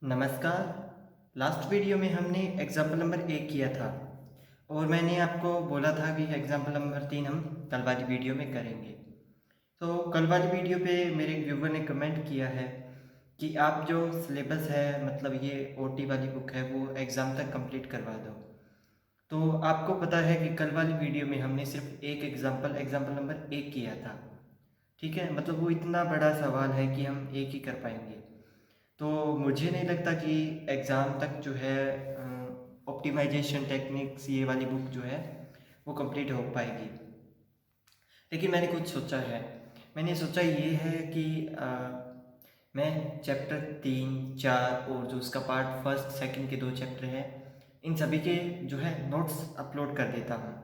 नमस्कार। Last video में हमने एग्जाम्पल नंबर 1 किया था और मैंने आपको बोला था कि एग्जाम्पल नंबर 3 हम कल वाली वीडियो में करेंगे। तो कल वाली वीडियो पे मेरे एक व्यूवर ने कमेंट किया है कि आप जो सिलेबस है मतलब ये ओटी वाली बुक है वो एग्ज़ाम तक कंप्लीट करवा दो। तो आपको पता है कि कल वाली वीडियो में हमने सिर्फ एक एग्जाम्पल नंबर 1 किया था। ठीक है, मतलब वो इतना बड़ा सवाल है कि हम एक ही कर पाएंगे। तो मुझे नहीं लगता कि एग्ज़ाम तक जो है ऑप्टिमाइजेशन टेक्निक्स ये वाली बुक जो है वो कंप्लीट हो पाएगी। लेकिन मैंने कुछ सोचा है। मैंने सोचा ये है कि मैं चैप्टर 3, 4 और जो उसका पार्ट फर्स्ट सेकंड के 2 चैप्टर हैं इन सभी के जो है नोट्स अपलोड कर देता हूँ।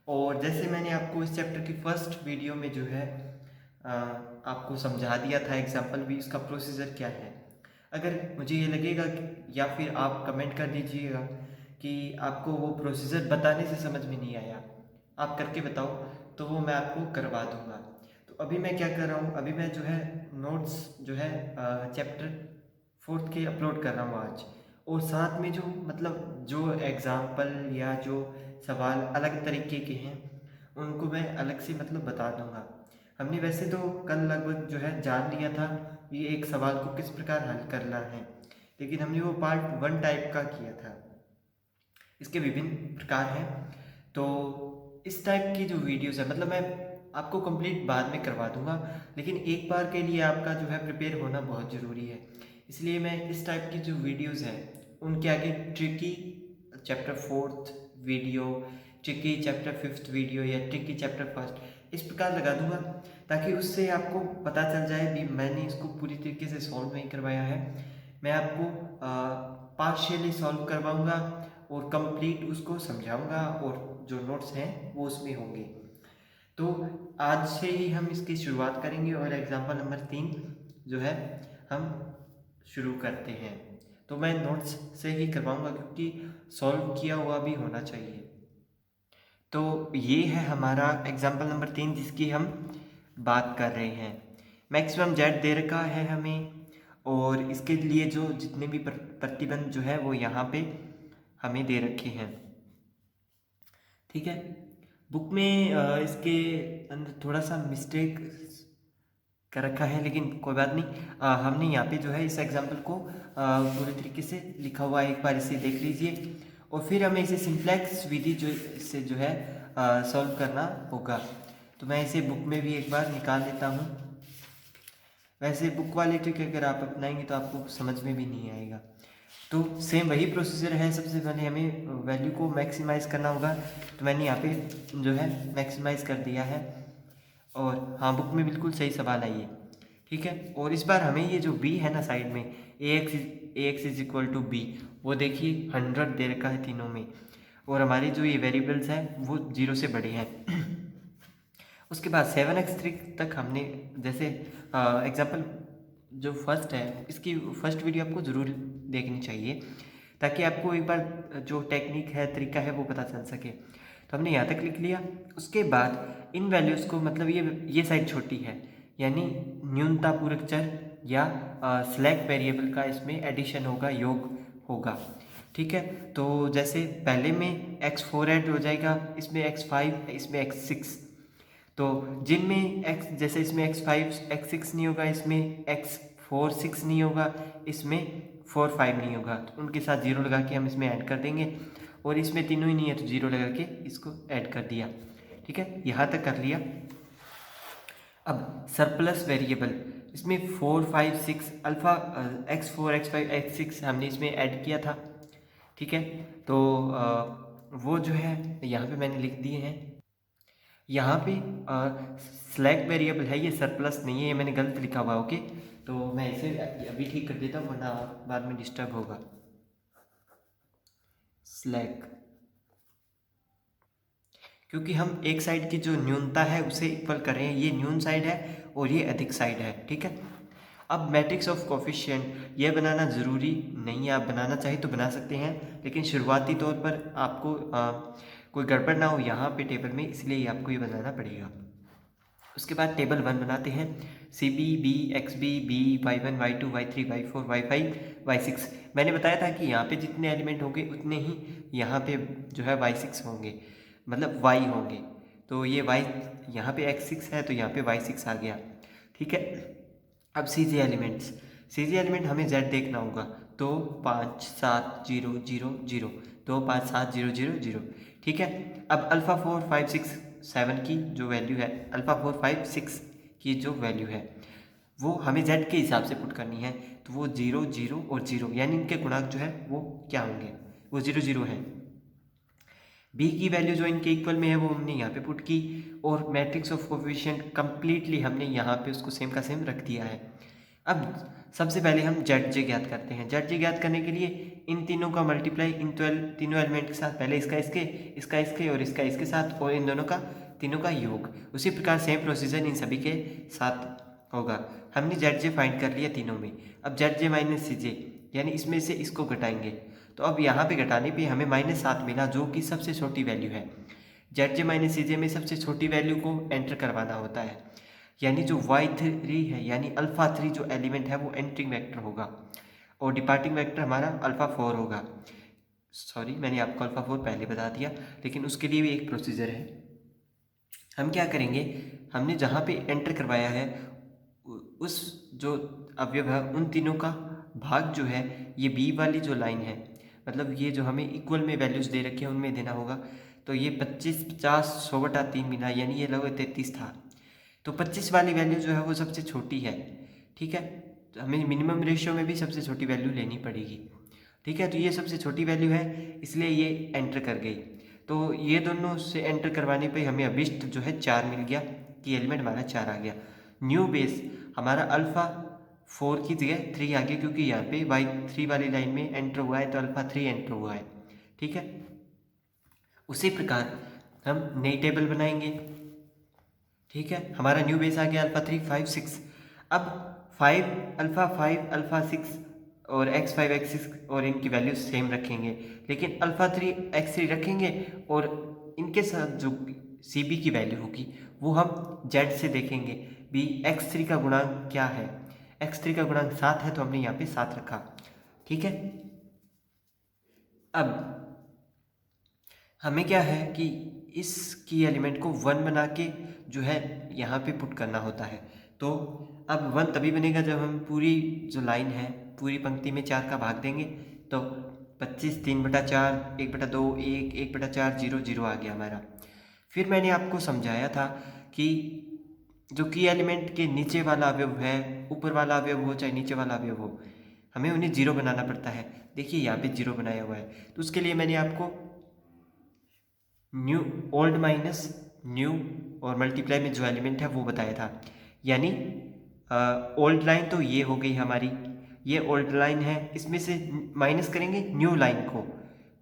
और जैसे मैंने आपको इस चैप्टर की फर्स्ट वीडियो में जो है आपको समझा दिया था एग्जाम्पल भी इसका प्रोसीजर क्या है। अगर मुझे ये लगेगा या फिर आप कमेंट कर दीजिएगा कि आपको वो प्रोसीजर बताने से समझ में नहीं आया, आप करके बताओ, तो वो मैं आपको करवा दूंगा। तो अभी मैं क्या कर रहा हूँ, अभी मैं जो है नोट्स जो है चैप्टर 4 के अपलोड कर रहा हूँ आज। और साथ में जो मतलब जो एग्ज़ाम्पल या जो सवाल अलग तरीके के हैं उनको मैं अलग से मतलब बता दूंगा। हमने वैसे तो कल लगभग जो है जान लिया था ये एक सवाल को किस प्रकार हल करना है, लेकिन हमने वो पार्ट 1 टाइप का किया था। इसके विभिन्न प्रकार हैं। तो इस टाइप की जो वीडियोस है मतलब मैं आपको कंप्लीट बाद में करवा दूंगा, लेकिन एक बार के लिए आपका जो है प्रिपेयर होना बहुत ज़रूरी है। इसलिए मैं इस टाइप की जो वीडियोस हैं उनके आगे tricky chapter 4th video, tricky chapter 5th video या ट्रिकी चैप्टर 1st इस प्रकार लगा दूंगा, ताकि उससे आपको पता चल जाए भी मैंने इसको पूरी तरीके से सॉल्व नहीं करवाया है। मैं आपको पार्शियली सॉल्व करवाऊंगा और कंप्लीट उसको समझाऊंगा और जो नोट्स हैं वो उसमें होंगे। तो आज से ही हम इसकी शुरुआत करेंगे और एग्जाम्पल नंबर 3 जो है हम शुरू करते हैं। तो मैं नोट्स से ही करवाऊंगा क्योंकि सॉल्व किया हुआ भी होना चाहिए। तो ये है हमारा एग्जाम्पल नंबर 3 जिसकी हम बात कर रहे हैं। मैक्सिमम जेड दे रखा है हमें और इसके लिए जो जितने भी प्रतिबंध जो है वो यहाँ पे हमें दे रखे हैं। ठीक है, बुक में इसके अंदर थोड़ा सा मिस्टेक कर रखा है, लेकिन कोई बात नहीं। हमने यहाँ पे जो है इस एग्जाम्पल को पूरे तरीके से लिखा हुआ है, एक बार इसे देख लीजिए और फिर हमें इसे सिंप्लेक्स विधि जो से जो है सॉल्व करना होगा। तो मैं इसे बुक में भी एक बार निकाल लेता हूँ। वैसे बुक वाली ट्रिक अगर आप अपनाएंगे तो आपको समझ में भी नहीं आएगा। तो सेम वही प्रोसीजर है। सबसे पहले हमें वैल्यू को मैक्सिमाइज़ करना होगा, तो मैंने यहाँ पे जो है मैक्सिमाइज़ कर दिया है। और हाँ, बुक में बिल्कुल सही सवाल है ये। ठीक है, और इस बार हमें ये जो बी है ना साइड में, A X is equal to B, वो देखिए 100 दे रखा है तीनों में, और हमारे जो ये वेरिएबल्स हैं वो 0 से बड़े हैं। उसके बाद 7x3 तक हमने जैसे एग्जाम्पल जो फर्स्ट है इसकी फर्स्ट वीडियो आपको ज़रूर देखनी चाहिए, ताकि आपको एक बार जो टेक्निक है तरीका है वो पता चल सके। तो हमने यहाँ तक लिख लिया। उसके बाद इन वैल्यूज़ को मतलब ये साइड छोटी है, यानी न्यूनता पूरक चर या स्लैक वेरिएबल का इसमें एडिशन होगा, योग होगा। ठीक है, तो जैसे पहले में x4 ऐड हो जाएगा, इसमें x5, इसमें x6। तो जिनमें x जैसे इसमें x5 x6 नहीं होगा, इसमें x4 6 नहीं होगा, इसमें 4 5 नहीं होगा, तो उनके साथ 0 लगा के हम इसमें ऐड कर देंगे। और इसमें तीनों ही नहीं है तो 0 लगा के इसको ऐड कर दिया। ठीक है, यहाँ तक कर लिया। अब सरप्लस वेरिएबल इसमें 4 5 6 अल्फ़ा x4 x5 x6 हमने इसमें ऐड किया था। ठीक है, तो वो जो है यहाँ पे मैंने लिख दिए हैं। यहाँ पे स्लैक वेरिएबल है, ये सरप्लस नहीं है, ये मैंने गलत लिखा हुआ। ओके, तो मैं इसे अभी ठीक कर देता हूँ वरना बाद में डिस्टर्ब होगा। स्लैक, क्योंकि हम एक साइड की जो न्यूनता है उसे इक्वल कर रहे हैं, ये न्यून साइड है और ये अधिक साइड है। ठीक है, अब मैट्रिक्स ऑफ कोफिशिएंट ये बनाना ज़रूरी नहीं है, आप बनाना चाहे तो बना सकते हैं, लेकिन शुरुआती तौर पर आपको कोई गड़बड़ ना हो यहाँ पे टेबल में, इसलिए आपको ये बनाना पड़ेगा। उसके बाद टेबल 1 बनाते हैं, C B B X B B y1 y2 y3 y4 y5 y6। मैंने बताया था कि यहाँ पे जितने एलिमेंट होंगे उतने ही यहाँ पे जो है y6 होंगे, मतलब y होंगे। तो ये y यहाँ पे x6 है तो यहाँ पे y6 आ गया, ठीक है। अब सीजे एलिमेंट्स, सीजे एलिमेंट हमें z देखना होगा, तो 5 7 0 0 0, 2 5 7 0 0 0, ठीक है। अब अल्फ़ा 4 5 6 7 की जो वैल्यू है, अल्फ़ा 4 5 6 की जो वैल्यू है वो हमें z के हिसाब से पुट करनी है। तो वो 0 0 और 0, यानी इनके गुणांक जो है वो क्या होंगे, वो 0 0 है। b की वैल्यू जो इनके इक्वल में है वो हमने यहाँ पे पुट की, और मैट्रिक्स ऑफ कोफिशिएंट कंप्लीटली हमने यहाँ पे उसको सेम का सेम रख दिया है। अब सबसे पहले हम जेड ज्ञात करते हैं। जेड ज्ञात करने के लिए इन तीनों का मल्टीप्लाई इन तीनों एलिमेंट के साथ, पहले इसका इसके, इसका इसके और इसका इसके साथ, और इन दोनों का तीनों का योग। उसी प्रकार सेम प्रोसीजर इन सभी के साथ होगा। हमने जेड जे फाइंड कर लिया तीनों में। अब जेड जे माइनस सी जे, यानी इसमें से इसको घटाएंगे, तो अब यहाँ पे घटाने पे हमें -7 मिला, जो कि सबसे छोटी वैल्यू है। जेड जे माइनस सी जे में सबसे छोटी वैल्यू को एंटर करवाना होता है, यानी जो y3 है, यानी अल्फ़ा 3 जो एलिमेंट है वो एंट्रिंग वेक्टर होगा, और डिपार्टिंग वेक्टर हमारा अल्फ़ा 4 होगा। सॉरी, मैंने आपको अल्फ़ा 4 पहले बता दिया, लेकिन उसके लिए भी एक प्रोसीजर है। हम क्या करेंगे, हमने जहाँ पे एंटर करवाया है उस जो अवयव है उन तीनों का भाग जो है, ये बी वाली जो लाइन है, मतलब ये जो हमें इक्वल में वैल्यूज़ दे रखी है उनमें देना होगा। तो ये 25 50 100/3 मिला, यानी ये लगभग 33 था। तो 25 वाली वैल्यू जो है वो सबसे छोटी है, ठीक है। तो हमें मिनिमम रेशियो में भी सबसे छोटी वैल्यू लेनी पड़ेगी, ठीक है। तो ये सबसे छोटी वैल्यू है, इसलिए ये एंटर कर गई। तो ये दोनों से एंटर करवाने पे हमें अभिष्ट जो है 4 मिल गया, कि एलिमेंट हमारा 4 आ गया। न्यू बेस हमारा अल्फ़ा 4 की जगह 3 आ गया, क्योंकि यहाँ पे y3 वाली लाइन में एंटर हुआ है तो अल्फ़ा 3 एंटर हुआ है, ठीक है। उसी प्रकार हम नई टेबल बनाएंगे, ठीक है। हमारा न्यू बेस आ गया अल्फ़ा 3 5 6। अब 5 अल्फ़ा 5 अल्फ़ा 6 और x5 x6 और इनकी वैल्यू सेम रखेंगे, लेकिन अल्फ़ा 3 x3 रखेंगे, और इनके साथ जो सी बी की वैल्यू होगी वो हम z से देखेंगे भी x3 का गुणांक क्या है। x3 का गुणांक 7 है, तो हमने यहाँ पे 7 रखा, ठीक है। अब हमें क्या है कि इस की एलिमेंट को 1 बना के जो है यहाँ पे पुट करना होता है। तो अब 1 तभी बनेगा जब हम पूरी जो लाइन है, पूरी पंक्ति में 4 का भाग देंगे। तो 25 3/4 1/2 1 1/4 0 0 आ गया हमारा। फिर मैंने आपको समझाया था कि जो की एलिमेंट के नीचे वाला अवयव है, ऊपर वाला अवयव हो चाहे नीचे वाला अवयव हो, हमें उन्हें 0 बनाना पड़ता है। देखिए यहाँ पे 0 बनाया हुआ है, तो उसके लिए मैंने आपको न्यू ओल्ड माइनस न्यू और मल्टीप्लाई में जो एलिमेंट है वो बताया था। यानी ओल्ड लाइन तो ये हो गई हमारी, ये ओल्ड लाइन है, इसमें से माइनस करेंगे न्यू लाइन को,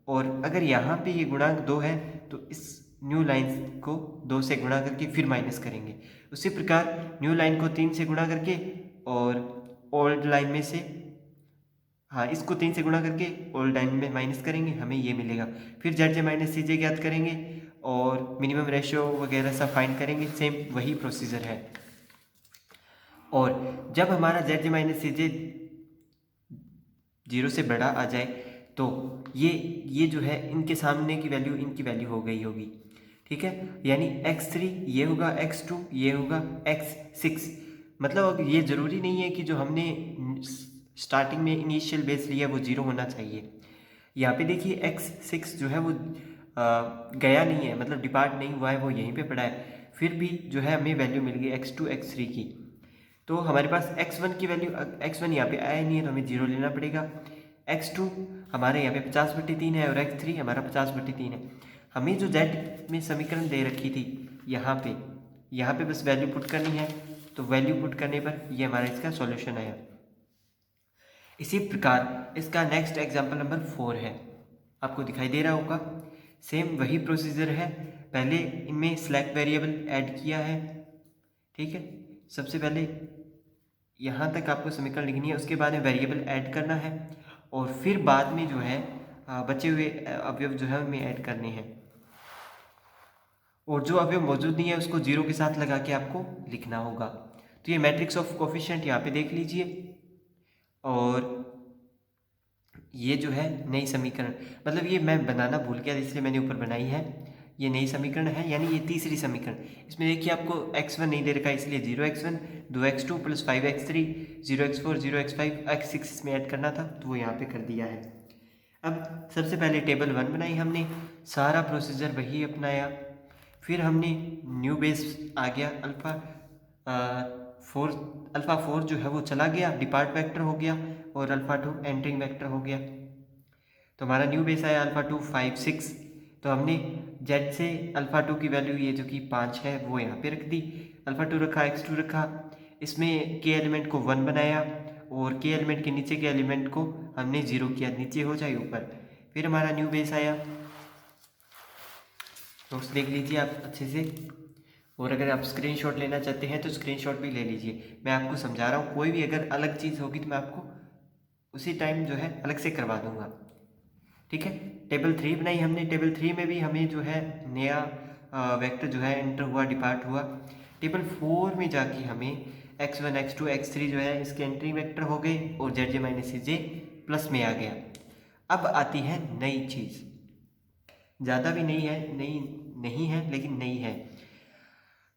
और अगर यहाँ पे ये गुणांक 2 है तो इस न्यू लाइन को 2 से गुणा करके फिर माइनस करेंगे। उसी प्रकार न्यू लाइन को 3 से गुणा करके और ओल्ड लाइन में से, हाँ, इसको 3 से गुणा करके ओल्ड लाइन में माइनस करेंगे, हमें ये मिलेगा। फिर जेड जे माइनस सी जे ज्ञात करेंगे और मिनिमम रेशियो वगैरह सब फाइंड करेंगे, सेम वही प्रोसीजर है। और जब हमारा जेड जे माइनस सी जे 0 से बड़ा आ जाए तो ये जो है इनके सामने की वैल्यू इनकी वैल्यू हो गई होगी, ठीक है। यानी x3 ये होगा, x2 ये होगा, x6। मतलब अब ये ज़रूरी नहीं है कि जो हमने स्टार्टिंग में इनिशियल बेस लिया वो 0 होना चाहिए। यहाँ पे देखिए x6 जो है वो गया नहीं है, मतलब डिपार्ट नहीं हुआ है, वो यहीं पे पड़ा है। फिर भी जो है हमें वैल्यू मिल गई x2 x3 की। तो हमारे पास x1 की वैल्यू, x1 यहाँ पे आया नहीं है तो हमें 0 लेना पड़ेगा। x2 हमारे यहाँ पे 50/3 है और x3 हमारा 50/3 है। हमें जो z में समीकरण दे रखी थी यहाँ पे बस वैल्यू पुट करनी है, तो वैल्यू पुट करने पर ये हमारा इसका सॉल्यूशन आया। इसी प्रकार इसका नेक्स्ट एग्जाम्पल नंबर 4 है, आपको दिखाई दे रहा होगा। सेम वही प्रोसीजर है, पहले इनमें सिलेक्ट वेरिएबल ऐड किया है, ठीक है। सबसे पहले यहाँ तक आपको समीकरण लिखनी है, उसके बाद में वेरिएबल ऐड करना है, और फिर बाद में जो है बचे हुए अवयव जो है उनमें ऐड करने हैं। और जो अवयव मौजूद नहीं है उसको जीरो के साथ लगा के आपको लिखना होगा। तो ये मैट्रिक्स ऑफ कोफिशिएंट यहाँ पे देख लीजिए, और ये जो है नई समीकरण, मतलब ये मैं बनाना भूल गया इसलिए मैंने ऊपर बनाई है। ये नई समीकरण है, यानी ये तीसरी समीकरण। इसमें देखिए आपको x1 नहीं दे रखा है, इसलिए 0x1 2x2 plus 5x3 0x4 0x5 x6 इसमें ऐड करना था, तो वो यहाँ पे कर दिया है। अब सबसे पहले टेबल 1 बनाई हमने, सारा प्रोसीजर वही अपनाया। फिर हमने न्यू बेस आ गया अल्फ़ा फोर जो है वो चला गया, डिपार्ट वेक्टर हो गया, और अल्फ़ा 2 एंटरिंग वेक्टर हो गया। तो हमारा न्यू बेस आया अल्फ़ा 2 5 6। तो हमने जेड से अल्फ़ा 2 की वैल्यू ये जो कि 5 है वो यहाँ पे रख दी, अल्फ़ा 2 रखा, x2 रखा, इसमें के एलिमेंट को 1 बनाया, और के एलिमेंट के नीचे के एलिमेंट को हमने 0 किया, नीचे हो जाए ऊपर। फिर हमारा न्यू बेस आया, नोट्स देख लीजिए आप अच्छे से, और अगर आप स्क्रीनशॉट लेना चाहते हैं तो स्क्रीनशॉट भी ले लीजिए। मैं आपको समझा रहा हूँ, कोई भी अगर अलग चीज़ होगी तो मैं आपको उसी टाइम जो है अलग से करवा दूंगा, ठीक है। टेबल 3 बनाई हमने, टेबल 3 में भी हमें जो है नया वेक्टर जो है एंटर हुआ, डिपार्ट हुआ। टेबल 4 में जाके हमें x1 x2 x3 जो है इसके एंट्री वेक्टर हो गए, और जेड जे माइनस सी जे प्लस में आ गया। अब आती है नई चीज़, ज़्यादा भी नहीं है, नहीं है लेकिन नई है।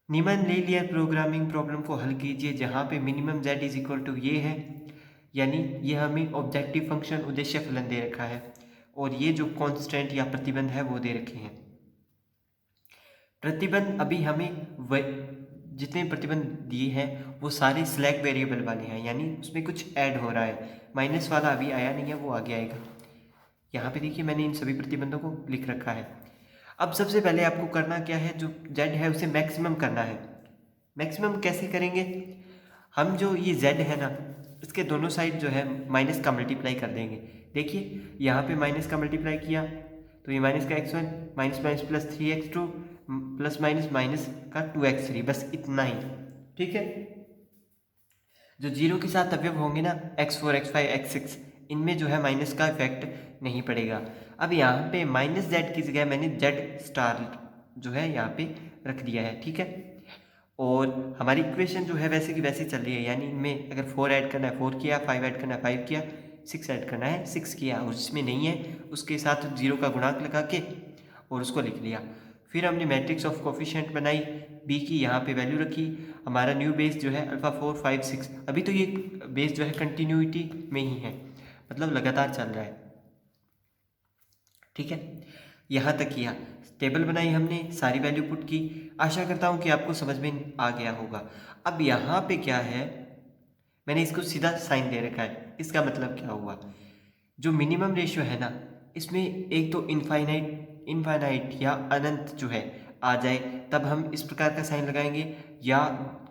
निम्न लीनियर प्रोग्रामिंग प्रॉब्लम को हल कीजिए जहाँ पे minimum z is equal to ये है, यानी ये हमें ऑब्जेक्टिव फंक्शन उद्देश्य फलन दे रखा है, और ये जो कांस्टेंट या प्रतिबंध है वो दे रखे हैं। प्रतिबंध अभी हमें जितने प्रतिबंध दिए हैं वो सारे स्लैक वेरिएबल वाले हैं, यानी उसमें कुछ ऐड हो रहा है। माइनस वाला अभी आया नहीं है, वो आगे आएगा। यहाँ पे देखिए मैंने इन सभी प्रतिबंधों को लिख रखा है। अब सबसे पहले आपको करना क्या है, जो z है उसे मैक्सिमम करना है। मैक्सिमम कैसे करेंगे, हम जो ये z है ना इसके दोनों साइड जो है माइनस का मल्टीप्लाई कर देंगे। देखिए यहाँ पे माइनस का मल्टीप्लाई किया तो ये माइनस का x1 minus minus plus 3x2 plus minus minus का 2x3, बस इतना ही, ठीक है। जो जीरो के साथ अवयव होंगे ना x4 x5 x6, इनमें जो है माइनस का इफेक्ट नहीं पड़ेगा। अब यहाँ पे माइनस जेड की जगह मैंने जेड स्टार जो है यहाँ पे रख दिया है, ठीक है। और हमारी इक्वेशन जो है वैसे की वैसे चल रही है, यानी इनमें अगर 4 ऐड करना है 4 किया, 5 ऐड करना है 5 किया, 6 ऐड करना है 6 किया, और जिसमें नहीं है उसके साथ 0 का गुणांक लगा के और उसको लिख लिया। फिर हमने मैट्रिक्स ऑफ कोफिशिएंट बनाई, बी की यहाँ पे वैल्यू रखी। हमारा न्यू बेस जो है अल्फ़ा 4 5 6, अभी तो ये बेस जो है कंटिन्यूटी में ही है, मतलब लगातार चल रहा है, ठीक है। यहाँ तक किया, टेबल बनाई हमने, सारी वैल्यू पुट की। आशा करता हूँ कि आपको समझ में आ गया होगा। अब यहाँ पे क्या है, मैंने इसको सीधा साइन दे रखा है, इसका मतलब क्या हुआ, जो मिनिमम रेशियो है ना इसमें एक तो इनफाइनाइट या अनंत जो है आ जाए तब हम इस प्रकार का साइन लगाएंगे, या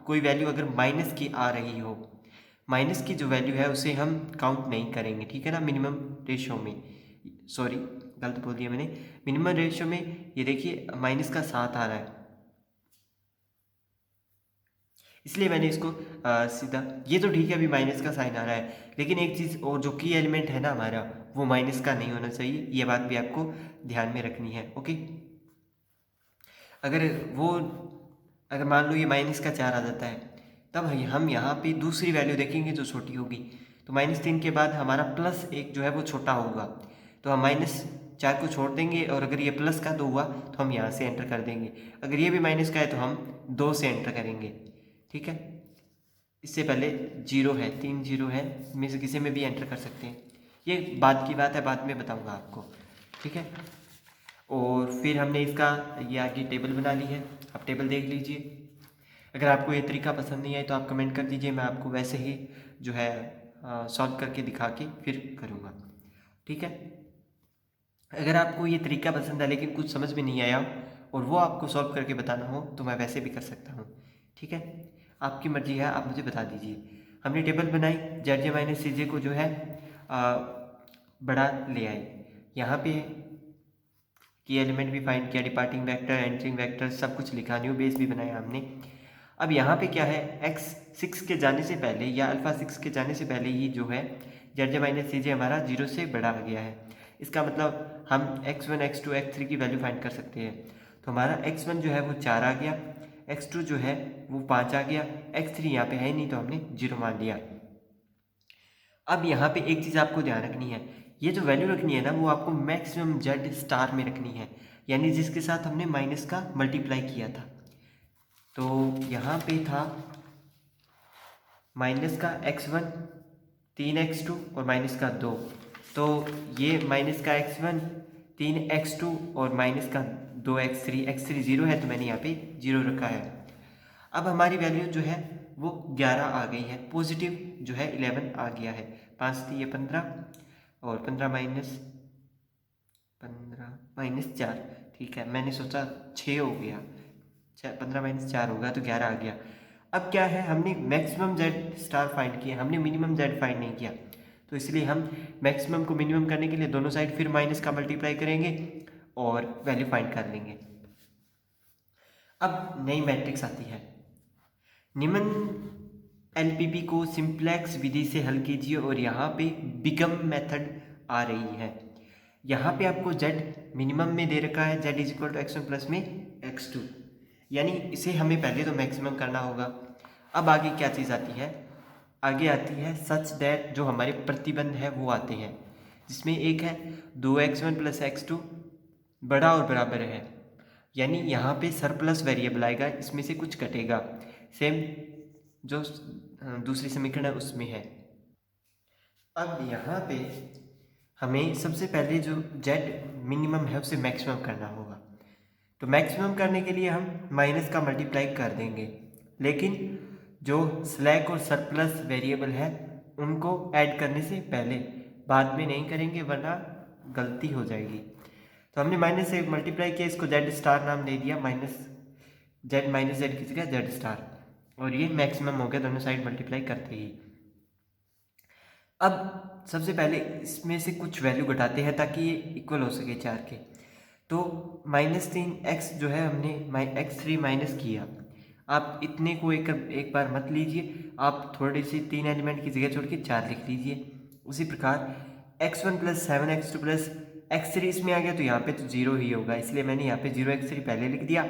कोई वैल्यू अगर माइनस की आ रही हो, माइनस की जो वैल्यू है उसे हम काउंट नहीं करेंगे, ठीक है ना। मिनिमम रेशियो में, सॉरी गलत बोल दिया मैंने, मिनिमम रेशियो में ये देखिए माइनस का 7 आ रहा है, इसलिए मैंने इसको सीधा, ये तो ठीक है अभी माइनस का साइन आ रहा है, लेकिन एक चीज़ और, जो की एलिमेंट है ना हमारा वो माइनस का नहीं होना चाहिए, ये बात भी आपको ध्यान में रखनी है, ओके। अगर मान लो ये माइनस का 4 आ जाता है, तब हम यहाँ पे दूसरी वैल्यू देखेंगे जो छोटी होगी। तो -3 के बाद हमारा +1 जो है वो छोटा होगा, तो हम -4 को छोड़ देंगे, और अगर ये प्लस का 2 हुआ तो हम यहाँ से एंटर कर देंगे। अगर ये भी माइनस का है तो हम 2 से एंटर करेंगे, ठीक है। इससे पहले 0 है, 3 0 है, में से किसी में भी एंटर कर सकते हैं, ये बाद की बात है, बाद में बताऊंगा आपको, ठीक है। और फिर हमने इसका ये आगे टेबल बना ली है, आप टेबल देख लीजिए। अगर आपको ये तरीका पसंद नहीं आए तो आप कमेंट कर दीजिए, मैं आपको वैसे ही जो है सॉल्व करके दिखा के फिर करूँगा, ठीक है। अगर आपको ये तरीका पसंद है लेकिन कुछ समझ में नहीं आया और वो आपको सॉल्व करके बताना हो तो मैं वैसे भी कर सकता हूँ, ठीक है। आपकी मर्जी है, आप मुझे बता दीजिए। हमने टेबल बनाई, जेड जे माइनस सी जे को जो है बड़ा ले आए, यहाँ पे की एलिमेंट भी फाइंड किया, डिपार्टिंग वेक्टर एंटरिंग वेक्टर सब कुछ लिखा, न्यू बेस भी बनाया हमने। अब यहाँ पे क्या है, x 6 के जाने से पहले या अल्फ़ा 6 के जाने से पहले ही जो है जेड जे माइनस सी जे हमारा 0 से बड़ा आ गया है। इसका मतलब हम x1 x2 x3 की वैल्यू फाइंड कर सकते हैं। तो हमारा x1 जो है वो 4 आ गया, x2 जो है वो 5 आ गया, x3 यहाँ पे है नहीं तो हमने 0 मान लिया। अब यहाँ पे एक चीज़ आपको ध्यान रखनी है, ये जो वैल्यू रखनी है ना वो आपको मैक्सिमम जेड स्टार में रखनी है, यानी जिसके साथ हमने माइनस का मल्टीप्लाई किया था। तो यहाँ पे था माइनस का x1 3x2 और माइनस का 2, तो ये माइनस का x1 3x2 और माइनस का 2x3, x3 0 है तो मैंने यहाँ पे 0 रखा है। अब हमारी वैल्यू जो है वो 11 आ गई है, पॉजिटिव जो है 11 आ गया है। 5 थी ये 15 और 15 माइनस 4, ठीक है, मैंने सोचा 6 हो गया, 15 माइनस 4 होगा तो 11 आ गया। अब क्या है, हमने मैक्सिमम जेड स्टार फाइंड किया, हमने मिनिमम जेड फाइंड नहीं किया, तो इसलिए हम मैक्सिमम को मिनिमम करने के लिए दोनों साइड फिर माइनस का मल्टीप्लाई करेंगे और वैल्यू फाइंड कर लेंगे। अब नई मैट्रिक्स आती है, निम्न एलपीपी को सिंप्लेक्स विधि से हल कीजिए और यहाँ पे बिगम मेथड आ रही है। यहाँ पे आपको जेड मिनिमम में दे रखा है, Z is equal to x1 plus में x2, यानी इसे हमें पहले तो मैक्सिमम करना होगा। अब आगे क्या चीज़ आती है, आगे आती है सच दैट, जो हमारे प्रतिबंध है वो आते हैं, जिसमें एक है 2x1 प्लस x2 बड़ा और बराबर है, यानी यहाँ पे सरप्लस वेरिएबल आएगा, इसमें से कुछ घटेगा, सेम जो दूसरी समीकरण है उसमें है। अब यहाँ पे हमें सबसे पहले जो जेड मिनिमम है उसे मैक्सिमम करना होगा, तो मैक्सिमम करने के लिए हम माइनस का मल्टीप्लाई कर देंगे, लेकिन जो स्लैक और सरप्लस वेरिएबल है उनको ऐड करने से पहले, बाद में नहीं करेंगे वरना गलती हो जाएगी। तो हमने माइनस से मल्टीप्लाई किया, इसको जेड स्टार नाम दे दिया, माइनस जेड की जगह जेड स्टार, और ये मैक्सिमम हो गया दोनों साइड मल्टीप्लाई करते ही। अब सबसे पहले इसमें से कुछ वैल्यू घटाते हैं ताकि ये इक्वल हो सके 4 के। तो -3x जो है हमने x3 माइनस किया, आप इतने को एक बार मत लीजिए, आप थोड़ी सी 3 एलिमेंट की जगह छोड़ के 4 लिख लीजिए। उसी प्रकार x1 plus 7x2 plus x3 इसमें आ गया तो यहाँ पे तो 0 ही होगा, इसलिए मैंने यहाँ पे 0x3 पहले लिख दिया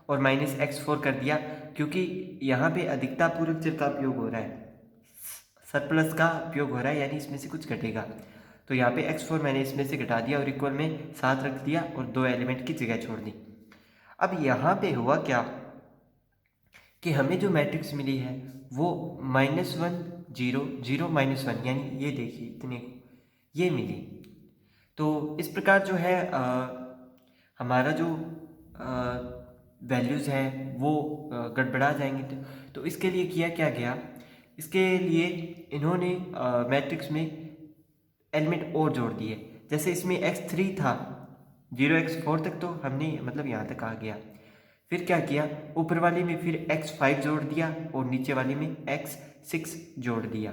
और माइनस x4 कर दिया, क्योंकि यहाँ पे अधिकता पूरक चर का उपयोग हो रहा है, सरप्लस का उपयोग हो रहा है, यानी इसमें से कुछ घटेगा। तो यहाँ पे x4 मैंने इसमें से घटा दिया और इक्वल में 7 रख दिया और 2 एलिमेंट की जगह छोड़ दी। अब यहाँ पे हुआ क्या कि हमें जो मैट्रिक्स मिली है वो -1 0 0 -1, यानी ये देखिए इतने ये मिली। तो इस प्रकार जो है हमारा जो वैल्यूज़ हैं वो गड़बड़ा जाएंगे। तो इसके लिए किया क्या गया, इसके लिए इन्होंने मैट्रिक्स में एलिमेंट और जोड़ दिए। जैसे इसमें x3 था 0x4 तक, तो हमने मतलब यहाँ तक आ गया। फिर क्या किया, ऊपर वाली में फिर x5 जोड़ दिया और नीचे वाली में x6 जोड़ दिया,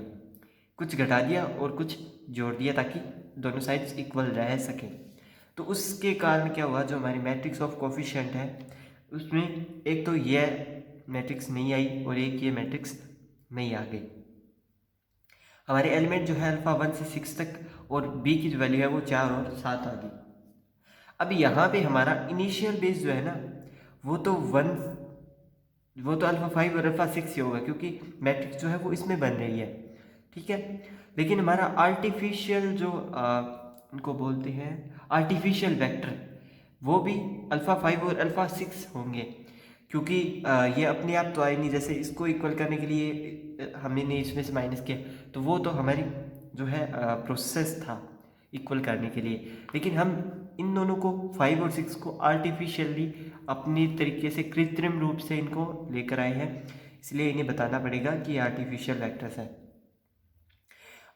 कुछ घटा दिया और कुछ जोड़ दिया ताकि दोनों साइड्स इक्वल रह सकें। तो उसके कारण क्या हुआ, जो हमारी मैट्रिक्स ऑफ कोफिशिएंट है उसमें एक तो ये मैट्रिक्स नहीं आई और एक ये मैट्रिक्स नहीं आ गई। हमारे एलिमेंट जो है अल्फा 1 से 6 तक और बी की जो वैल्यू है वो 4 और 7 आ गई। अब यहाँ पे हमारा इनिशियल बेस जो है ना वो तो अल्फा 5 और अल्फा 6 ही होगा, क्योंकि मैट्रिक्स जो है वो इसमें बन रही है, ठीक है। लेकिन हमारा आर्टिफिशियल जो उनको बोलते हैं आर्टिफिशियल वेक्टर, वो भी अल्फा 5 और अल्फा 6 होंगे, क्योंकि ये अपने आप तो आए नहीं। जैसे इसको इक्वल करने के लिए हमने इसमें से माइनस किया, तो वो तो हमारी जो है प्रोसेस था इक्वल करने के लिए, लेकिन हम इन दोनों को 5 और 6 को आर्टिफिशियली अपनी तरीके से कृत्रिम रूप से इनको लेकर आए हैं, इसलिए इन्हें बताना पड़ेगा कि ये आर्टिफिशियल वेक्टर्स है।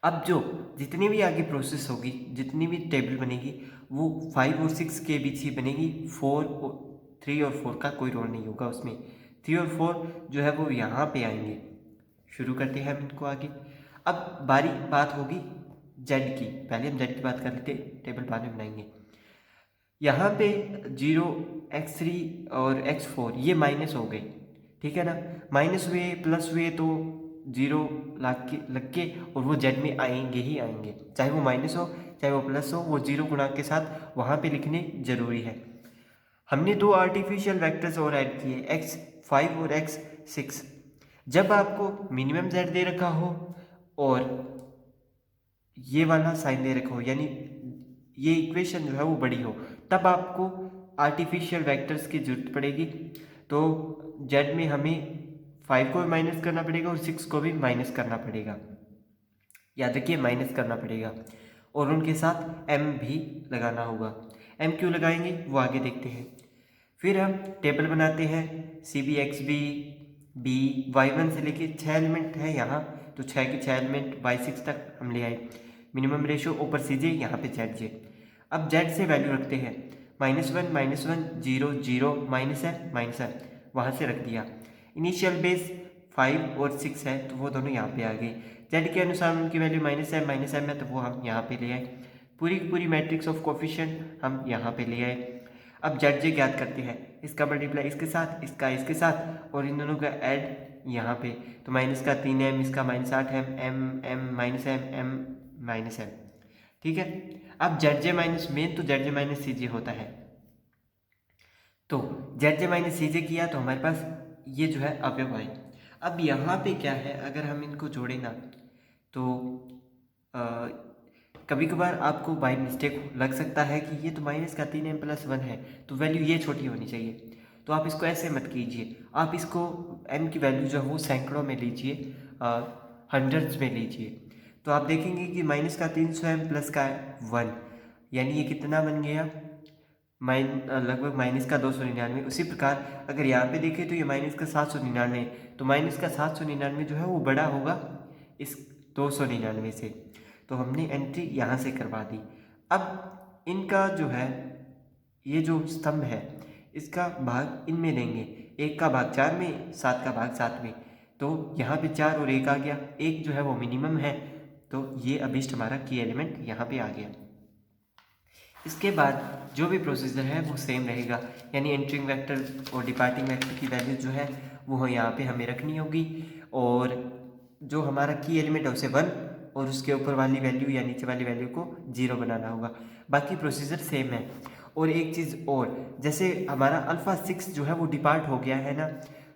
अब जो जितनी भी आगे प्रोसेस होगी, जितनी भी टेबल बनेगी वो 5 और 6 के बीच ही बनेगी, 3 और 4 का कोई रोल नहीं होगा उसमें। 3 और 4 जो है वो यहाँ पे आएंगे। शुरू करते हैं हम इनको आगे। अब बात होगी जेड की, पहले हम जेड की बात कर लेते, टेबल बाद में बनाएंगे। यहाँ पे 0 x3 और x4 ये माइनस हो गए, ठीक है ना, माइनस हुए प्लस हुए तो 0 लग के और वो जेड में आएंगे ही आएंगे, चाहे वो माइनस हो चाहे वो प्लस हो, वो 0 गुणा के साथ वहाँ पे लिखने ज़रूरी है। हमने दो आर्टिफिशियल वेक्टर्स और ऐड किए, x5 और x6। जब आपको मिनिमम z दे रखा हो और ये वाला साइन दे रखा हो, यानी ये इक्वेशन जो है वो बड़ी हो, तब आपको आर्टिफिशियल वेक्टर्स की जरूरत पड़ेगी। तो z में हमें 5 को भी माइनस करना पड़ेगा और 6 को भी माइनस करना पड़ेगा, याद रखिए माइनस करना पड़ेगा, और उनके साथ m भी लगाना होगा। m क्यों लगाएंगे वो आगे देखते हैं। फिर हम टेबल बनाते हैं, C B X B B y1 से लेके 6 एलिमेंट है यहाँ, तो 6 के 6 एलिमेंट y6 तक हम ले आए। मिनिमम रेशो ऊपर सी जे, यहाँ पे जेड जे। अब जेड से वैल्यू रखते हैं, -1 0 0 -m वहाँ से रख दिया। इनिशियल बेस 5 और 6 है तो वो दोनों यहाँ पे आ गए। जेड के अनुसार उनकी वैल्यू -m है तो वो हम यहाँ पे ले आए। पूरी की पूरी मैट्रिक्स ऑफ कोफिशिएंट हम यहाँ पे ले आए। अब जेड जे ज्ञात करते हैं, इसका मल्टीप्लाई इसके साथ, इसका इसके साथ, और इन दोनों का ऐड यहाँ पे। तो माइनस का 3m, इसका -8m, m, ठीक है। अब जेड जे माइनस मेन, तो जेड जे माइनस सी जे होता है। तो जेड जे माइनस सी जे किया तो हमारे पास ये जो है अवयव आए। अब यहाँ पे क्या है, अगर हम इनको जोड़े ना तो कभी कभार आपको बाई मिस्टेक लग सकता है कि ये तो माइनस का 3m+1 है, तो वैल्यू ये छोटी होनी चाहिए। तो आप इसको ऐसे मत कीजिए, आप इसको m की वैल्यू जो है वो सैकड़ों में लीजिए, हंड्रेड्स में लीजिए। तो आप देखेंगे कि माइनस का 300m प्लस का 1, यानी ये कितना बन गया, लगभग माइनस का 299। उसी प्रकार अगर यहाँ पे देखें तो ये माइनस का 799, तो माइनस का 799 जो है वो बड़ा होगा इस 299 से। तो हमने एंट्री यहाँ से करवा दी। अब इनका जो है ये जो स्तंभ है इसका भाग इनमें देंगे, 1 का भाग 4 में, 7 का भाग 7 में। तो यहाँ पे 4 और 1 आ गया, 1 जो है वो मिनिमम है, तो ये अभिष्ट हमारा की एलिमेंट यहाँ पे आ गया। इसके बाद जो भी प्रोसीजर है वो सेम रहेगा, यानी एंट्रिंग वेक्टर और डिपार्टिंग वेक्टर की वैल्यू जो है वो यहाँ पे हमें रखनी होगी, और जो हमारा की एलिमेंट है उसे 1 और उसके ऊपर वाली वैल्यू या नीचे वाली वैल्यू को 0 बनाना होगा। बाकी प्रोसीजर सेम है। और एक चीज़ और, जैसे हमारा अल्फ़ा 6 जो है वो डिपार्ट हो गया है ना,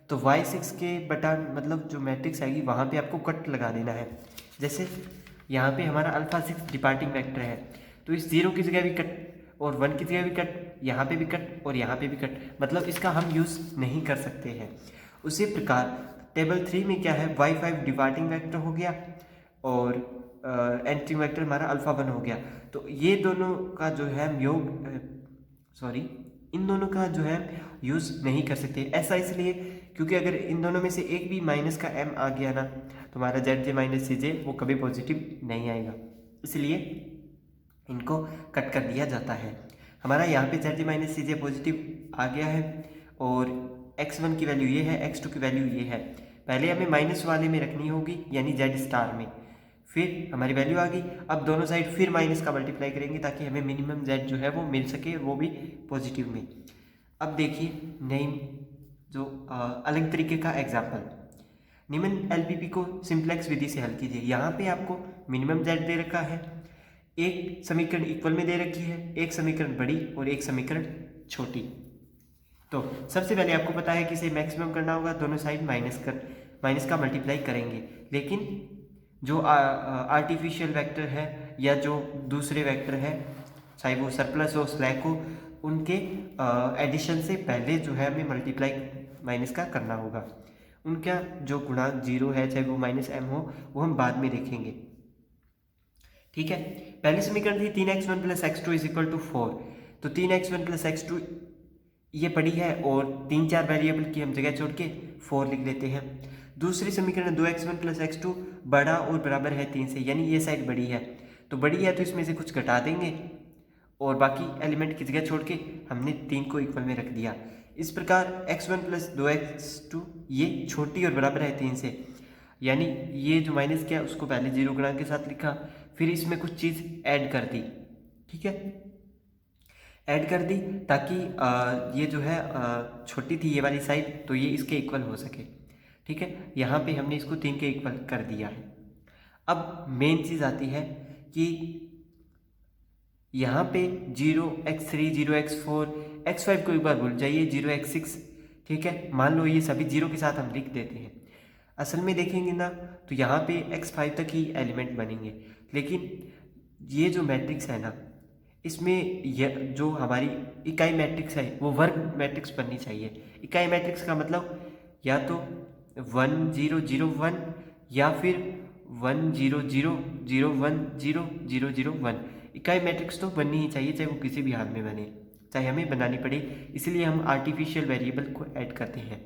तो y6 के बटा मतलब जो मैट्रिक्स आएगी वहाँ पे आपको कट लगा देना है। जैसे यहाँ पे हमारा अल्फ़ा 6 डिपार्टिंग वेक्टर है, तो इस 0 की जगह भी कट और 1 की जगह भी कट, यहाँ पे भी कट और यहाँ पे भी कट, मतलब इसका हम यूज़ नहीं कर सकते हैं। उसी प्रकार टेबल 3 में क्या है, y5 डिपार्टिंग वेक्टर हो गया और एंट्रिंग वेक्टर हमारा अल्फ़ा 1 हो गया। तो ये दोनों का जो है इन दोनों का जो है यूज़ नहीं कर सकते। ऐसा इसलिए क्योंकि अगर इन दोनों में से एक भी माइनस का m आ गया ना, तो हमारा जेड जे माइनस सी जे वो कभी पॉजिटिव नहीं आएगा, इसलिए इनको कट कर दिया जाता है। हमारा यहाँ पे जेड जे माइनस सी जे पॉजिटिव आ गया है, और x1 की वैल्यू ये है, x2 की वैल्यू ये है। पहले हमें माइनस वाले में रखनी होगी, यानी जेड स्टार में, फिर हमारी वैल्यू आ गई। अब दोनों साइड फिर माइनस का मल्टीप्लाई करेंगे ताकि हमें मिनिमम जेड जो है वो मिल सके, वो भी पॉजिटिव में। अब देखिए नई जो अलग तरीके का एग्जाम्पल, निम्न एलपीपी को सिंप्लेक्स विधि से हल कीजिए। यहाँ पे आपको मिनिमम जेड दे रखा है, एक समीकरण इक्वल में दे रखी है, एक समीकरण बड़ी और एक समीकरण छोटी। तो सबसे पहले आपको पता है कि इसे मैक्सिमम करना होगा, दोनों साइड माइनस का मल्टीप्लाई करेंगे। लेकिन जो आर्टिफिशियल वेक्टर है या जो दूसरे वेक्टर है, चाहे वो सरप्लस हो स्लैक हो, उनके एडिशन से पहले जो है हमें मल्टीप्लाई माइनस का करना होगा। उनका जो गुणांक 0 है, चाहे वो -m हो, वो हम बाद में देखेंगे। ठीक है, पहली समीकरण थी 3x1 + x2 = 4। तो 3x1 + x2 ये पड़ी है और 3-4 वेरिएबल की हम जगह छोड़ के 4 लिख लेते हैं। दूसरी समीकरण 2x1 + x2 बड़ा और बराबर है 3 से, यानी ये साइड बड़ी है, तो बड़ी है तो इसमें से कुछ घटा देंगे और बाकी एलिमेंट की जगह छोड़ के हमने 3 को इक्वल में रख दिया। इस प्रकार x1 + 2x2 ये छोटी और बराबर है 3 से, यानी ये जो माइनस किया उसको पहले 0 गुणांक के साथ लिखा, फिर इसमें कुछ चीज़ ऐड कर दी। ठीक है, ऐड कर दी ताकि ये जो है छोटी थी ये वाली साइड, तो ये इसके इक्वल हो सके। ठीक है, यहाँ पे हमने इसको 3 के इक्वल कर दिया है। अब मेन चीज़ आती है कि यहाँ पे 0x3, 0x4, x5 को एक बार भूल जाइए, 0x6, ठीक है। मान लो ये सभी जीरो के साथ हम लिख देते हैं। असल में देखेंगे ना तो यहाँ पे x5 तक ही एलिमेंट बनेंगे, लेकिन ये जो मैट्रिक्स है ना, इसमें यह जो हमारी इकाई मैट्रिक्स है वो वर्ग मैट्रिक्स बननी चाहिए। इकाई मैट्रिक्स का मतलब या तो 1 0 0 1 या फिर 1 0 0 0 1 0 0 0 1। इकाई मैट्रिक्स तो बननी ही चाहिए, चाहे वो किसी भी हाल में बने, चाहे हमें बनानी पड़े। इसलिए हम आर्टिफिशियल वेरिएबल को ऐड करते हैं।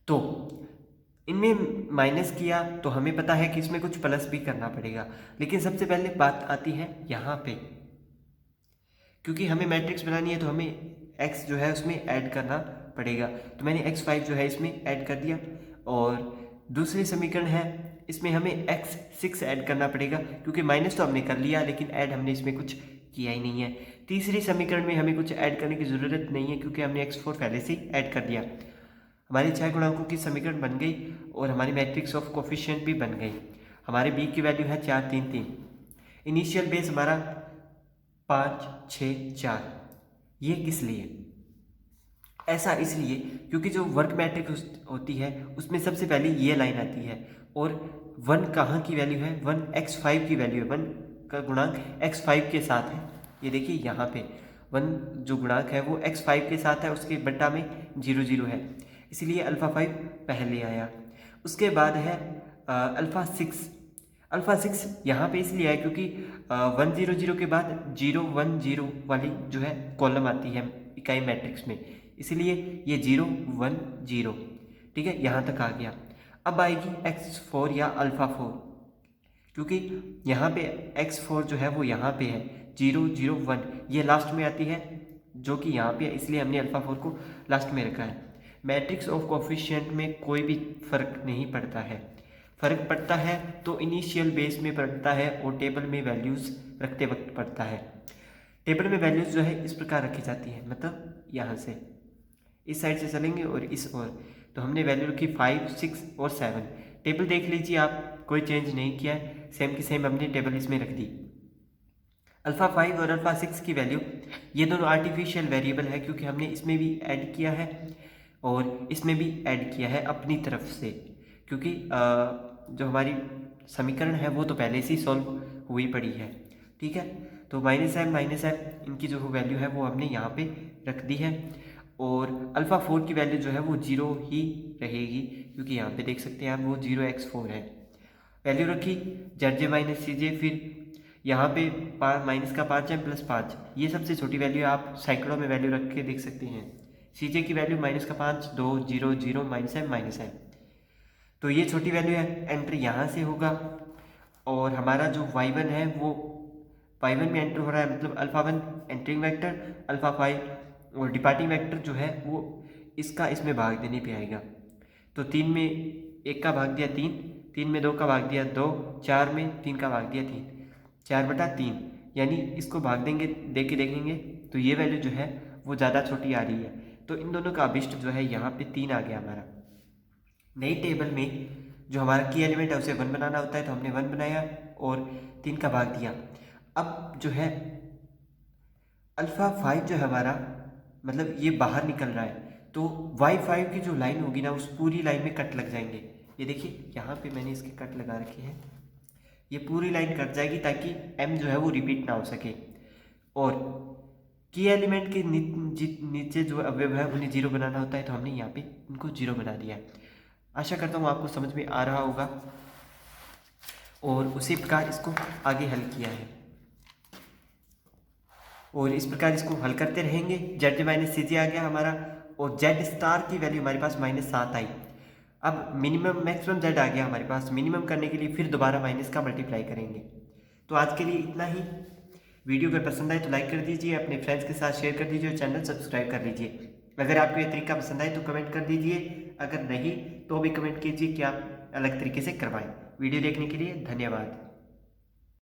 तो इनमें माइनस किया तो हमें पता है कि इसमें कुछ प्लस भी करना पड़ेगा, लेकिन सबसे पहले बात आती है यहाँ पे, क्योंकि हमें मैट्रिक्स बनानी है तो हमें x जो है उसमें ऐड करना पड़ेगा। तो मैंने x5 जो है इसमें ऐड कर दिया। और दूसरी समीकरण है, इसमें हमें x6 ऐड करना पड़ेगा, क्योंकि माइनस तो हमने कर लिया लेकिन ऐड हमने इसमें कुछ किया ही नहीं है। तीसरी समीकरण में हमें कुछ ऐड करने की ज़रूरत नहीं है, क्योंकि हमने x4 पहले से ही ऐड कर दिया। हमारी 6 गुणांकों की समीकरण बन गई और हमारी मैट्रिक्स ऑफ कोफिशिएंट भी बन गई। हमारे b की वैल्यू है 4 3 3। इनिशियल बेस हमारा 5 6 4। ये किस लिए? ऐसा इसलिए क्योंकि जो वर्क मैट्रिक्स होती है उसमें सबसे पहले ये लाइन आती है, और 1 कहाँ की वैल्यू है? 1 x5 की वैल्यू है। 1 का गुणांक x5 के साथ है। ये देखिए यहाँ पे 1 जो गुणांक है वो x5 के साथ है, उसके बट्टा में 0 0 है, इसलिए अल्फ़ा 5 पहले आया। उसके बाद है अल्फ़ा 6। अल्फ़ा 6 यहाँ पे इसलिए है क्योंकि 1 0 0 के बाद 0 1 0 वाली जो है कॉलम आती है इकाई मैट्रिक्स में, इसलिए ये 0 1 0, ठीक है, यहाँ तक आ गया। अब आएगी x4 या अल्फ़ा 4, क्योंकि यहाँ पे x4 जो है वो यहाँ पे है 0 0 1, ये लास्ट में आती है जो कि यहाँ पे है, इसलिए हमने अल्फ़ा 4 को लास्ट में रखा है। मैट्रिक्स ऑफ कोफिशिएंट में कोई भी फर्क नहीं पड़ता है। फर्क पड़ता है तो इनिशियल बेस में पड़ता है और टेबल में वैल्यूज़ रखते वक्त पड़ता है। टेबल में वैल्यूज़ जो है इस प्रकार रखी जाती है, मतलब यहाँ से इस साइड से चलेंगे और इस ओर, तो हमने वैल्यू रखी 5 6 और 7। टेबल देख लीजिए आप, कोई चेंज नहीं किया है, सेम की सेम हमने टेबल इसमें रख दी। अल्फ़ा 5 और अल्फ़ा 6 की वैल्यू, ये दोनों आर्टिफिशियल वेरिएबल है, क्योंकि हमने इसमें भी ऐड किया है और इसमें भी ऐड किया है अपनी तरफ से, क्योंकि जो हमारी समीकरण है वो तो पहले से ही सॉल्व हुई पड़ी है, ठीक है। तो माइनस m इनकी जो वैल्यू है वो हमने यहाँ पे रख दी है, और अल्फ़ा 4 की वैल्यू जो है वो 0 ही रहेगी, क्योंकि यहाँ पे देख सकते हैं आप वो 0x4 है। वैल्यू रखी zj माइनस cj, फिर यहाँ पे माइनस का 5m प्लस 5, ये सबसे छोटी वैल्यू है, आप सैकड़ों में वैल्यू रख के देख सकते हैं। cj की वैल्यू माइनस का 5 2 0 0 माइनस m, तो ये छोटी वैल्यू है, एंटर यहाँ से होगा। और हमारा जो y1 है वो y1 में एंटर हो रहा है, मतलब अल्फ़ा 1 एंटरिंग वेक्टर, अल्फ़ा 5 और डिपार्टिंग वेक्टर जो है वो इसका इसमें भाग देने पे आएगा। तो 3 में 1 का भाग दिया 3, 3 में 2 का भाग दिया 2, 4 में 3 का भाग दिया 3, 4/3, यानी इसको भाग देंगे दे के देखेंगे तो ये वैल्यू जो है वो ज़्यादा छोटी आ रही है, तो इन दोनों का अभिष्ट जो है यहाँ पे 3 आ गया हमारा। नई टेबल में जो हमारा की एलिमेंट है उसे 1 बनाना होता है, तो हमने 1 बनाया और 3 का भाग दिया। अब जो है अल्फ़ा 5 जो है हमारा, मतलब ये बाहर निकल रहा है, तो y5 की जो लाइन होगी ना उस पूरी लाइन में कट लग जाएंगे। ये देखिए यहाँ पे मैंने इसके कट लगा रखे हैं, ये पूरी लाइन कट जाएगी ताकि m जो है वो रिपीट ना हो सके। और की एलिमेंट के नीचे जो अवयव है उन्हें 0 बनाना होता है, तो हमने यहाँ पे इनको 0 बना दिया है। आशा करता हूँ आपको समझ में आ रहा होगा, और उसी प्रकार इसको आगे हल किया है, और इस प्रकार इसको हल करते रहेंगे। जेड माइनस cj आ गया हमारा, और जेड स्टार की वैल्यू हमारे पास -7 आई। अब मिनिमम मैक्सिमम जेड आ गया हमारे पास, मिनिमम करने के लिए फिर दोबारा माइनस का मल्टीप्लाई करेंगे। तो आज के लिए इतना ही। वीडियो अगर पसंद आए तो लाइक कर दीजिए, अपने फ्रेंड्स के साथ शेयर कर दीजिए और चैनल सब्सक्राइब कर लीजिए। अगर आपको ये तरीका पसंद आए तो कमेंट कर दीजिए, अगर नहीं तो भी कमेंट कीजिए कि आप अलग तरीके से करवाएं। वीडियो देखने के लिए धन्यवाद।